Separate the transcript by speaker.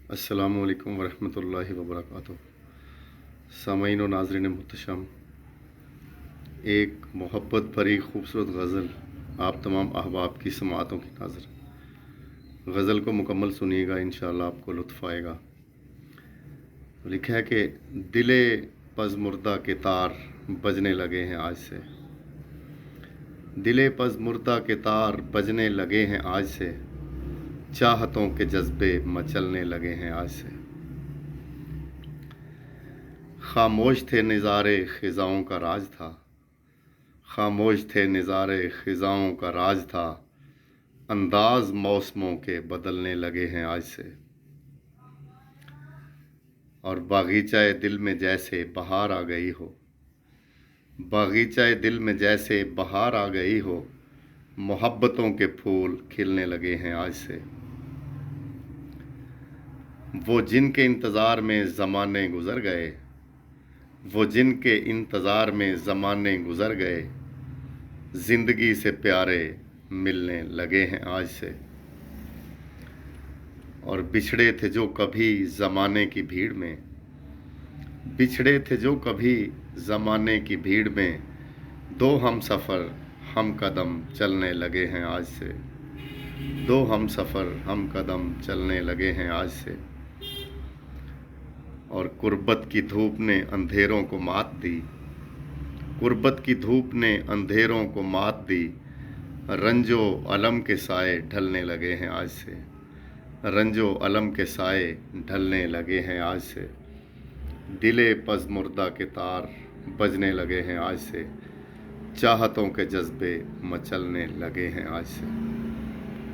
Speaker 1: अस्सलामुअलैकुम वरहमतुल्लाहि वबरकातुहू। सामईन व नाज़रीन मुहतरम, एक मोहब्बत भरी खूबसूरत गज़ल आप तमाम अहबाब की समाअतों की नाज़र। गज़ल को मुकम्मल सुनिएगा, इंशाअल्लाह आपको लुत्फ़ आएगा। लिखा है कि दिले पज़ मुर्दा के तार बजने लगे हैं आज से। दिले पज़ मुर्दा के तार बजने लगे हैं आज से, चाहतों के जज्बे मचलने लगे हैं आज से। खामोश थे नज़ारे ख़िज़ाओं का राज था, खामोश थे नज़ारे ख़िज़ाओं का राज था, अंदाज़ मौसमों के बदलने लगे हैं आज से। और बागीचाए दिल में जैसे बहार आ गई हो, बागीचाए दिल में जैसे बहार आ गई हो, मोहब्बतों के फूल खिलने लगे हैं आज से। वो जिनके इंतज़ार में ज़माने गुज़र गए, वो जिनके इंतज़ार में ज़माने गुज़र गए, ज़िंदगी से प्यारे मिलने लगे हैं आज से। और बिछड़े थे जो कभी ज़माने की भीड़ में, बिछड़े थे जो कभी ज़माने की भीड़ में, दो हम सफ़र हम कदम चलने लगे हैं आज से। दो हम सफ़र हम कदम चलने लगे हैं आज से। और कुर्बत की धूप ने अंधेरों को मात दी, कुर्बत की धूप ने अंधेरों को मात दी, रंजो अलम के साए ढलने लगे हैं आज से। रंजो अलम के साए ढलने लगे हैं आज से। दिले पज़ मुर्दा के तार बजने लगे हैं आज से, चाहतों के जज्बे मचलने लगे हैं आज से।